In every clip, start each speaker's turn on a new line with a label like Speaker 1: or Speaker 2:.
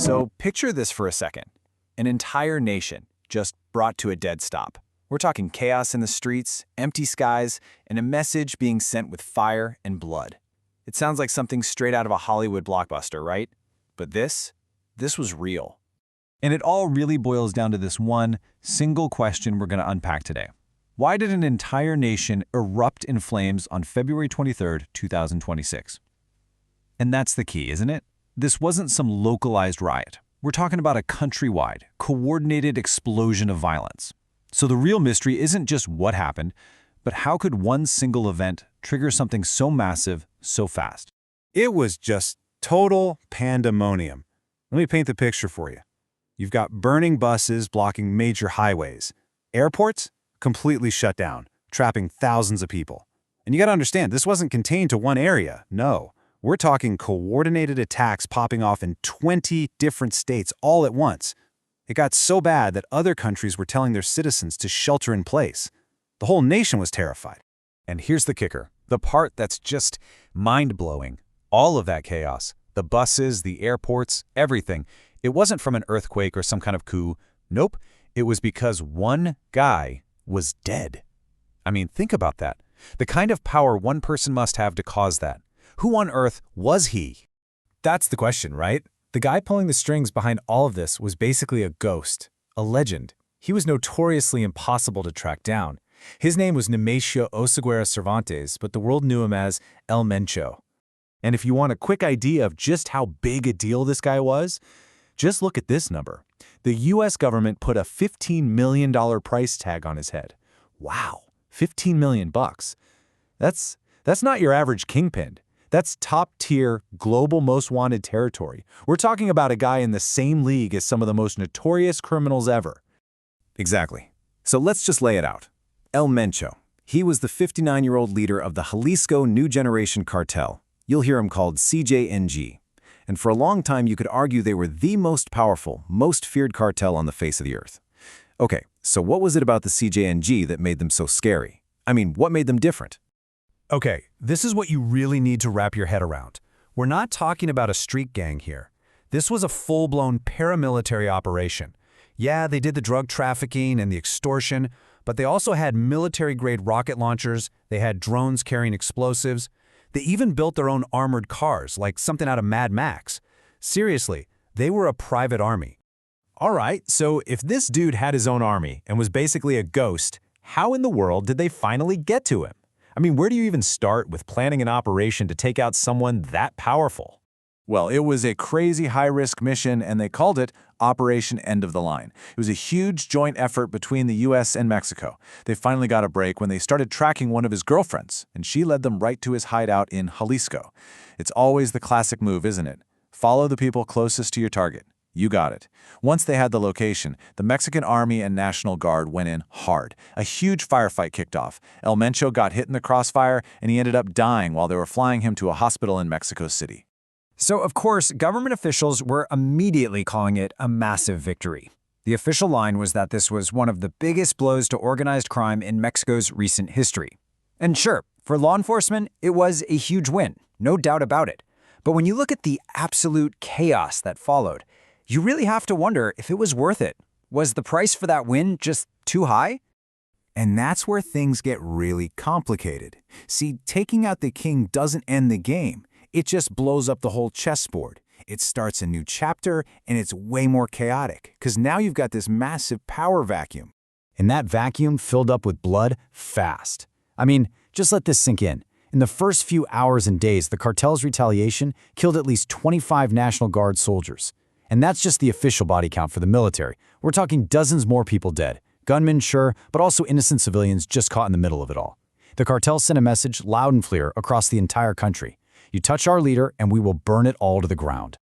Speaker 1: So picture this for a second. An entire nation just brought to a dead stop. We're talking chaos in the streets, empty skies, and a message being sent with fire and blood. It sounds like something straight out of a Hollywood blockbuster, right? But this was real. And it all really boils down to this one single question we're going to unpack today. Why did an entire nation erupt in flames on February 23rd, 2026? And that's the key, isn't it? This wasn't some localized riot. We're talking about a countrywide, coordinated explosion of violence. So the real mystery isn't just what happened, but how could one single event trigger something so massive, so fast?
Speaker 2: It was just total pandemonium. Let me paint the picture for you. You've got burning buses blocking major highways. Airports completely shut down, trapping thousands of people. And you got to understand, this wasn't contained to one area. No, we're talking coordinated attacks popping off in 20 different states all at once. It got so bad that other countries were telling their citizens to shelter in place. The whole nation was terrified.
Speaker 1: And here's the kicker, the part that's just mind-blowing. All of that chaos, the buses, the airports, everything, it wasn't from an earthquake or some kind of coup. Nope, it was because one guy was dead. I mean, think about that. The kind of power one person must have to cause that. Who on earth was he?
Speaker 3: That's the question, right? The guy pulling the strings behind all of this was basically a ghost, a legend. He was notoriously impossible to track down. His name was Nemesio Oseguera Cervantes, but the world knew him as El Mencho.
Speaker 1: And if you want a quick idea of just how big a deal this guy was, just look at this number. The US government put a $15 million price tag on his head. Wow, 15 million bucks. That's not your average kingpin. That's top-tier, global most wanted territory. We're talking about a guy in the same league as some of the most notorious criminals ever.
Speaker 3: Exactly. So let's just lay it out. El Mencho. He was the 59-year-old leader of the Jalisco New Generation cartel. You'll hear him called CJNG. And for a long time, you could argue they were the most powerful, most feared cartel on the face of the earth. Okay, so what was it about the CJNG that made them so scary? I mean, what made them different?
Speaker 4: Okay, this is what you really need to wrap your head around. We're not talking about a street gang here. This was a full-blown paramilitary operation. Yeah, they did the drug trafficking and the extortion, but they also had military-grade rocket launchers, they had drones carrying explosives. They even built their own armored cars, like something out of Mad Max. Seriously, they were a private army.
Speaker 3: All right, so if this dude had his own army and was basically a ghost, how in the world did they finally get to him? I mean, where do you even start with planning an operation to take out someone that powerful?
Speaker 1: Well, it was a crazy high-risk mission, and they called it Operation End of the Line. It was a huge joint effort between the U.S. and Mexico. They finally got a break when they started tracking one of his girlfriends, and she led them right to his hideout in Jalisco. It's always the classic move, isn't it? Follow the people closest to your target. You got it. Once they had the location, the Mexican Army and National Guard went in hard. A huge firefight kicked off. El Mencho got hit in the crossfire, and he ended up dying while they were flying him to a hospital in Mexico City.
Speaker 5: So, of course, government officials were immediately calling it a massive victory. The official line was that this was one of the biggest blows to organized crime in Mexico's recent history. And sure, for law enforcement, it was a huge win, no doubt about it. But when you look at the absolute chaos that followed, you really have to wonder if it was worth it. Was the price for that win just too high?
Speaker 3: And that's where things get really complicated. See, taking out the king doesn't end the game. It just blows up the whole chessboard. It starts a new chapter, and it's way more chaotic, because now you've got this massive power vacuum.
Speaker 5: And that vacuum filled up with blood fast. I mean, just let this sink in. In the first few hours and days, the cartel's retaliation killed at least 25 National Guard soldiers. And that's just the official body count for the military. We're talking dozens more people dead. Gunmen, sure, but also innocent civilians just caught in the middle of it all. The cartel sent a message loud and clear across the entire country. You touch our leader, and we will burn it all to the ground.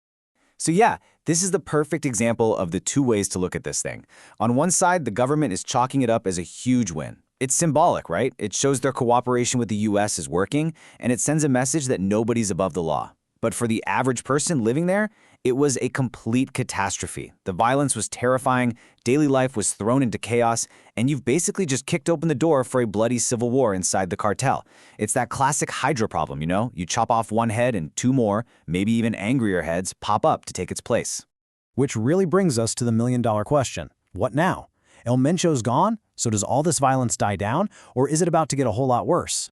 Speaker 6: So yeah, this is the perfect example of the two ways to look at this thing. On one side, the government is chalking it up as a huge win. It's symbolic, right? It shows their cooperation with the US is working, and it sends a message that nobody's above the law. But for the average person living there, it was a complete catastrophe. The violence was terrifying, daily life was thrown into chaos, and you've basically just kicked open the door for a bloody civil war inside the cartel. It's that classic Hydra problem, you know? You chop off one head and two more, maybe even angrier heads, pop up to take its place.
Speaker 5: Which really brings us to the million-dollar question. What now? El Mencho's gone, so does all this violence die down, or is it about to get a whole lot worse?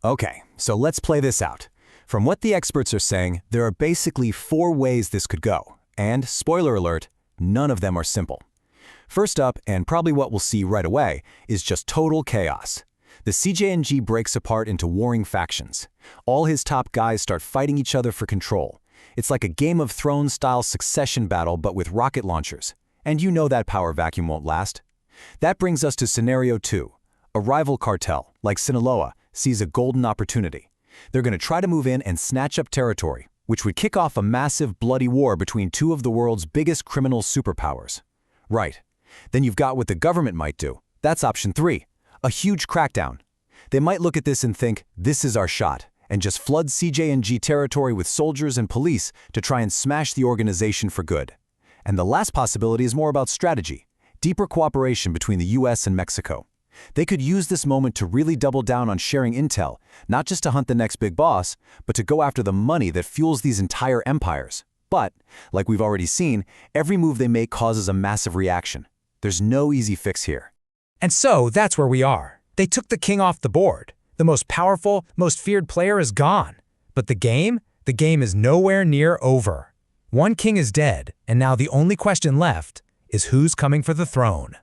Speaker 3: Okay, so let's play this out. From what the experts are saying, there are basically 4 ways this could go. And, spoiler alert, none of them are simple. First up, and probably what we'll see right away, is just total chaos. The CJNG breaks apart into warring factions. All his top guys start fighting each other for control. It's like a Game of Thrones-style succession battle but with rocket launchers. And you know that power vacuum won't last. That brings us to scenario 2. A rival cartel, like Sinaloa, sees a golden opportunity. They're going to try to move in and snatch up territory, which would kick off a massive, bloody war between 2 of the world's biggest criminal superpowers. Right. Then you've got what the government might do. That's option 3. A huge crackdown. They might look at this and think, this is our shot, and just flood CJNG territory with soldiers and police to try and smash the organization for good. And the last possibility is more about strategy, deeper cooperation between the US and Mexico. They could use this moment to really double down on sharing intel, not just to hunt the next big boss, but to go after the money that fuels these entire empires. But, like we've already seen, every move they make causes a massive reaction. There's no easy fix here.
Speaker 7: And so that's where we are. They took the king off the board. The most powerful, most feared player is gone. But the game is nowhere near over. One king is dead, and now the only question left is who's coming for the throne.